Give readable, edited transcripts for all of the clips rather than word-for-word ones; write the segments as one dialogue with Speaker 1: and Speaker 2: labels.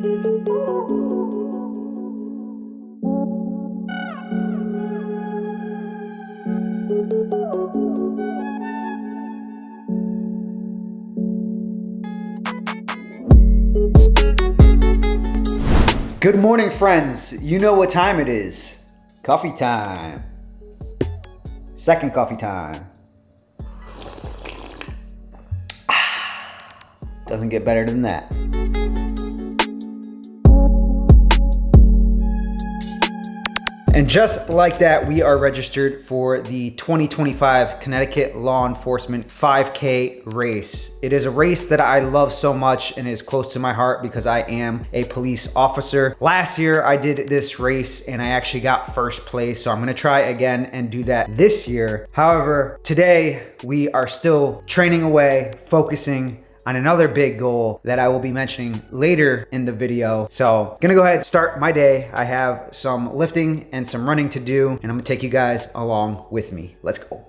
Speaker 1: Good morning, friends. You know what time it is. Coffee time. Second coffee time. Doesn't get better than that. And just like that, we are registered for the 2025 Connecticut Law Enforcement 5K race. It is a race that I love so much and is close to my heart because I am a police officer. Last year, I did this race and I actually got first place, so I'm gonna try again and do that this year. However, today we are still training away, focusing on another big goal that I will be mentioning later in the video. So gonna go ahead and start my day. I have some lifting and some running to do, and I'm gonna take you guys along with me. Let's go.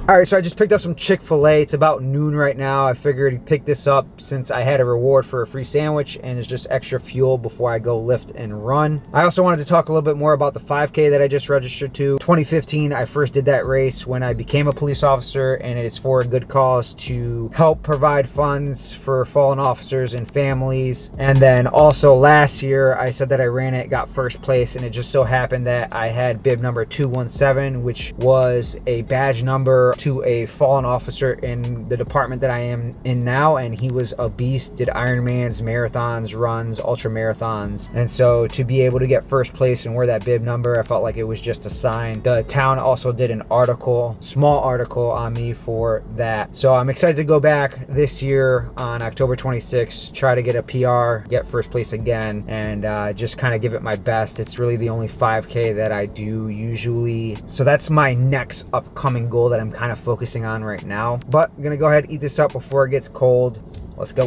Speaker 1: All right, so I just picked up some Chick-fil-A. It's about noon right now. I figured I'd pick this up since I had a reward for a free sandwich and it's just extra fuel before I go lift and run. I also wanted to talk a little bit more about the 5K that I just registered to. 2015, I first did that race when I became a police officer, and it's for a good cause to help provide funds for fallen officers and families. And then also last year, I said that I ran it, got first place, and it just so happened that I had bib number 217, which was a badge number to a fallen officer in the department that I am in now, and he was a beast, did Ironmans, marathons, runs, ultra marathons. And so to be able to get first place and wear that bib number, I felt like it was just a sign. The town also did an article, small article on me for that. So I'm excited to go back this year on October 26th, try to get a PR, get first place again, and just kind of give it my best. It's really the only 5K that I do usually. So that's my next upcoming goal that I'm kind of focusing on right now. But I'm gonna go ahead and eat this up before it gets cold. Let's go.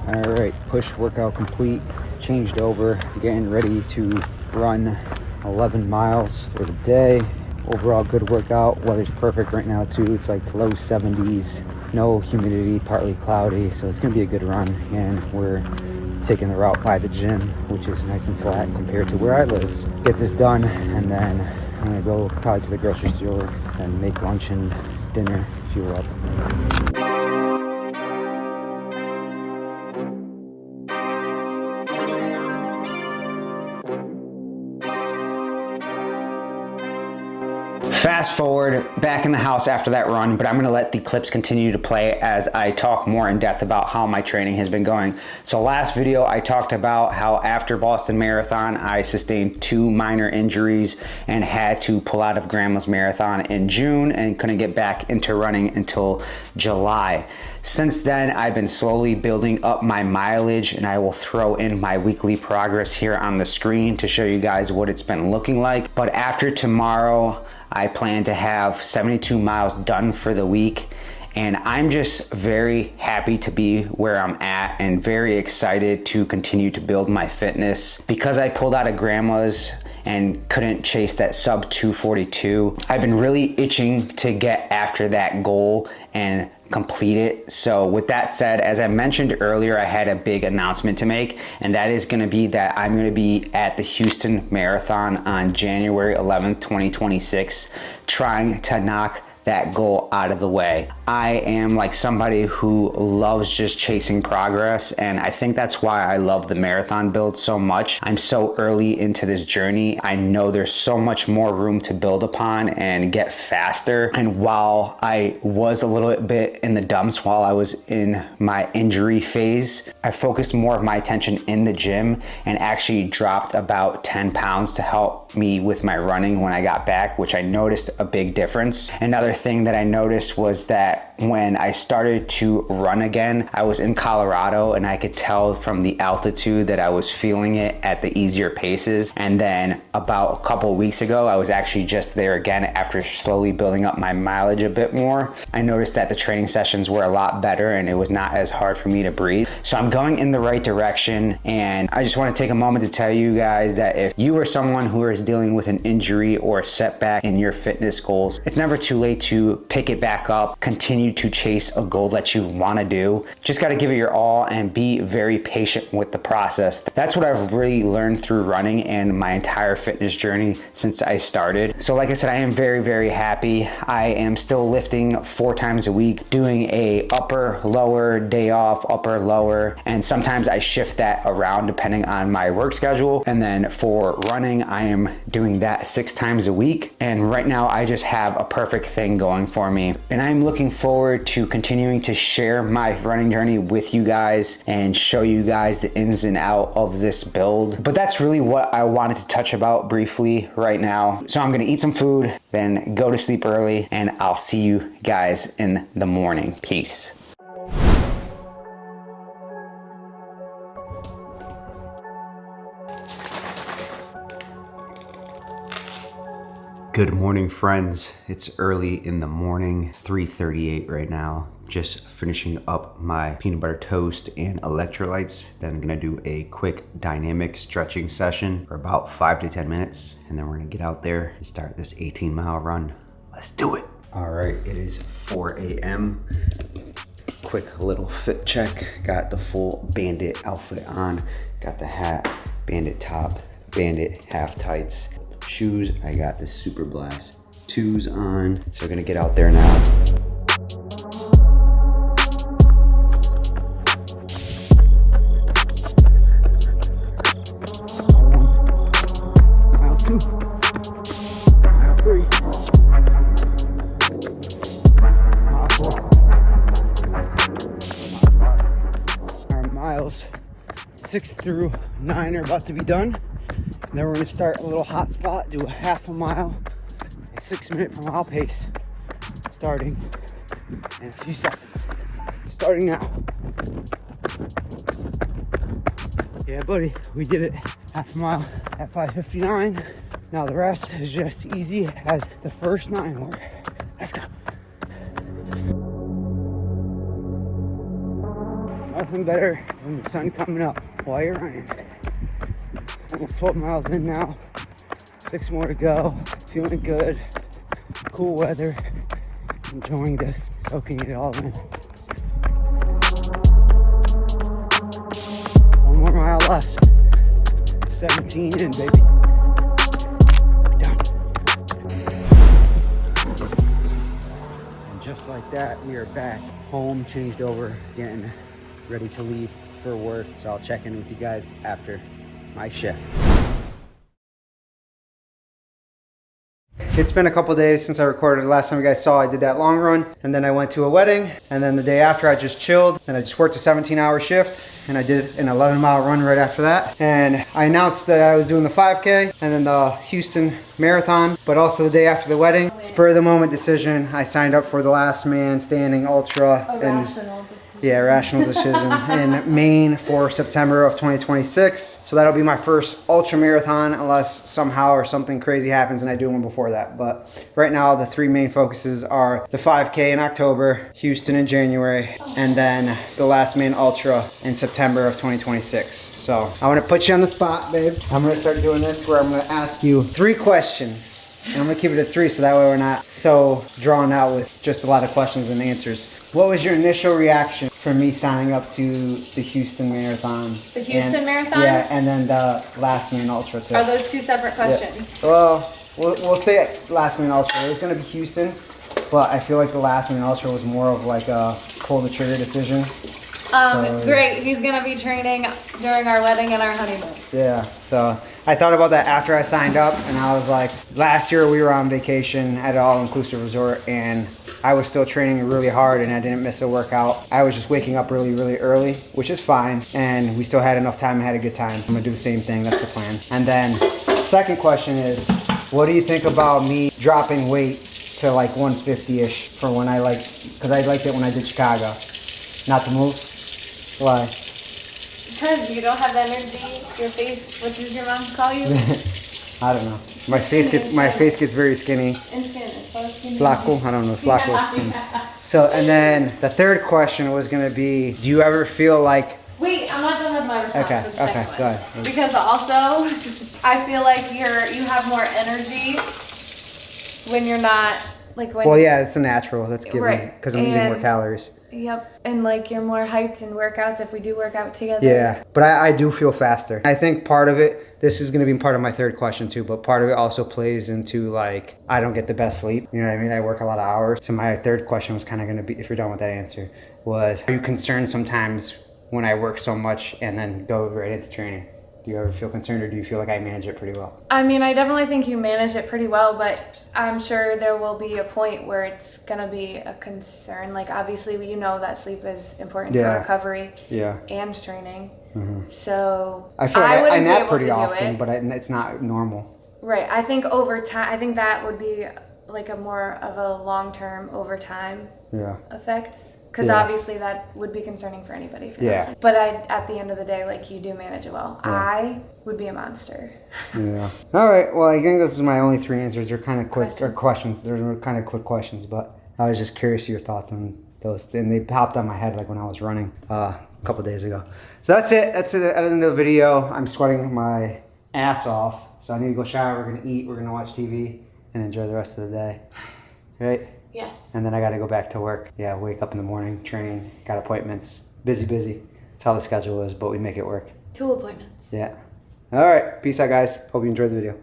Speaker 1: All right, push workout complete, changed over, getting ready to run 11 miles for the day. Overall good workout. Weather's perfect right now too. It's like low 70s, no humidity, partly cloudy, so it's gonna be a good run. And we're taking the route by the gym, which is nice and flat compared to where I live. So get this done, and then I'm gonna go probably to the grocery store and make lunch and dinner, fuel up. Fast forward, back in the house after that run, but I'm gonna let the clips continue to play as I talk more in depth about how my training has been going. So last video, I talked about how after Boston Marathon, I sustained 2 minor injuries and had to pull out of Grandma's Marathon in June and couldn't get back into running until July. Since then, I've been slowly building up my mileage, and I will throw in my weekly progress here on the screen to show you guys what it's been looking like. But after tomorrow, I plan to have 72 miles done for the week, and I'm just very happy to be where I'm at and very excited to continue to build my fitness. Because I pulled out of Grandma's and couldn't chase that sub 242, I've been really itching to get after that goal and complete it. So with that said, as I mentioned earlier, I had a big announcement to make, and that is going to be that I'm going to be at the Houston Marathon on January 11th, 2026, trying to knock that goal out of the way. I am like somebody who loves just chasing progress, and I think that's why I love the marathon build so much. I'm so early into this journey. I know there's so much more room to build upon and get faster. And while I was a little bit in the dumps while I was in my injury phase, I focused more of my attention in the gym and actually dropped about 10 pounds to help me with my running when I got back, which I noticed a big difference. Another
Speaker 2: thing that I noticed was that when I started to run again, I was in Colorado and I could tell from the altitude that I was feeling it at the easier paces. And then about a couple weeks ago, I was actually just there again after slowly building up my mileage a bit more. I noticed that the training sessions were a lot better and it was not as hard for me to breathe. So I'm going in the right direction, and I just want to take a moment to tell you guys that if you are someone who is dealing with an injury or a setback in your fitness goals, it's never too late to pick it back up, continue to chase a goal that you want to do. Just got to give it your all and be very patient with the process. That's what I've really learned through running and my entire fitness journey since I started. So like I said, I am very, very happy. I am still lifting 4 times a week, doing a upper, lower, day off, upper, lower, and sometimes I shift that around depending on my work schedule. And then for running, I am doing that 6 times a week. And right now I just have a perfect thing going for me. And I'm looking forward to continuing to share my running journey with you guys and show you guys the ins and out of this build. But that's really what I wanted to touch about briefly right now. So I'm gonna eat some food, then go to sleep early, and I'll see you guys in the morning. Peace.
Speaker 1: Good morning, friends. It's early in the morning, 3:38 right now. Just finishing up my peanut butter toast and electrolytes. Then I'm gonna do a quick dynamic stretching session for about 5 to 10 minutes. And then we're gonna get out there and start this 18-mile run. Let's do it. All right, it is 4 a.m. Quick little fit check. Got the full Bandit outfit on. Got the hat, Bandit top, Bandit half tights. Shoes, I got the Super Blast 2s on. So we're gonna get out there now. Mile 2, mile 3, mile 4. Our miles 6 through 9 are about to be done. Then we're gonna start a little hot spot, do a half a mile, a 6-minute per mile pace, starting in a few seconds. Starting now. Yeah, buddy, we did it. Half a mile at 5:59. Now the rest is just easy as the first 9 were. Let's go. Nothing better than the sun coming up while you're running. Almost 12 miles in now, 6 more to go. Feeling good, cool weather, enjoying this, soaking it all in. 1 more mile left, 17 in, baby. Done. And just like that, we are back home, changed over, getting ready to leave for work. So I'll check in with you guys after my shift. It's been a couple days since I recorded. The last time you guys saw, I did that long run, and then I went to a wedding, and then the day after I just chilled, and I just worked a 17-hour shift, and I did an 11-mile run right after that. And I announced that I was doing the 5K and then the Houston Marathon, but also the day after the wedding, spur of the moment decision, I signed up for the Last Man Standing Ultra. Rational decision in Maine for September of 2026. So that'll be my first ultra marathon unless somehow or something crazy happens and I do one before that. But right now the 3 main focuses are the 5K in October, Houston in January, and then the Last Man Ultra in September of 2026. So I want to put you on the spot, babe. I'm going to start doing this where I'm going to ask you 3 questions. And I'm going to keep it at 3 so that way we're not so drawn out with just a lot of questions and answers. What was your initial reaction from me signing up to the Houston Marathon?
Speaker 3: The Houston Marathon?
Speaker 1: Yeah, and then the Last Man Ultra too.
Speaker 3: Are those 2 separate questions?
Speaker 1: Yeah. Well, we'll say Last Man Ultra. It was going to be Houston, but I feel like the Last Man Ultra was more of like a pull the trigger decision.
Speaker 3: Great. He's going to be training during our wedding and our honeymoon.
Speaker 1: Yeah, so I thought about that after I signed up, and I was like, last year we were on vacation at an all-inclusive resort, and I was still training really hard, and I didn't miss a workout. I was just waking up really, really early, which is fine, and we still had enough time and had a good time. I'm gonna do the same thing, that's the plan. And then second question is, what do you think about me dropping weight to like 150-ish for when I like, because I liked it when I did Chicago. Not to move? Why?
Speaker 3: Because you don't have the energy. Your face, what does your mom call you?
Speaker 1: I don't know. My face gets very skinny. Flaco? I don't know. Flaco is skinny. So, and then the third question was going to be, do you ever feel like...
Speaker 3: Wait, I'm not done with my response.
Speaker 1: Okay,
Speaker 3: for the second
Speaker 1: okay,
Speaker 3: one.
Speaker 1: go ahead.
Speaker 3: Because also, I feel like you have more energy when you're not, like when...
Speaker 1: Well, yeah, it's a natural. That's given.
Speaker 3: Right.
Speaker 1: Because I'm using more calories.
Speaker 3: Yep. And like you're more hyped in workouts if we do work out together.
Speaker 1: Yeah, but I do feel faster. I think part of it, this is going to be part of my third question too, but part of it also plays into like, I don't get the best sleep. You know what I mean? I work a lot of hours. So my third question was kind of going to be, if you're done with that answer, was, are you concerned sometimes when I work so much and then go right into training? Do you ever feel concerned, or do you feel like I manage it pretty well?
Speaker 3: I mean, I definitely think you manage it pretty well, but I'm sure there will be a point where it's going to be a concern. Like, obviously, you know that sleep is important for recovery and training. Mm-hmm. So
Speaker 1: I feel like I nap pretty often, but it's not normal.
Speaker 3: Right. I think over time, I think that would be like a more of a long-term over time effect. Because obviously that would be concerning for anybody. But at the end of the day, like, you do manage it well. Yeah. I would be a monster. Yeah.
Speaker 1: All right. Well, I think this is my only 3 answers. They're kind of quick questions. They're kind of quick questions, but I was just curious to your thoughts on those. And they popped on my head like when I was running a couple days ago. So that's it. That's the end of the video. I'm sweating my ass off. So I need to go shower. We're going to eat. We're going to watch TV and enjoy the rest of the day. Right?
Speaker 3: Yes.
Speaker 1: And then I got to go back to work. Yeah, wake up in the morning, train, got appointments. Busy. That's how the schedule is, but we make it work.
Speaker 3: 2 appointments.
Speaker 1: Yeah. All right. Peace out, guys. Hope you enjoyed the video.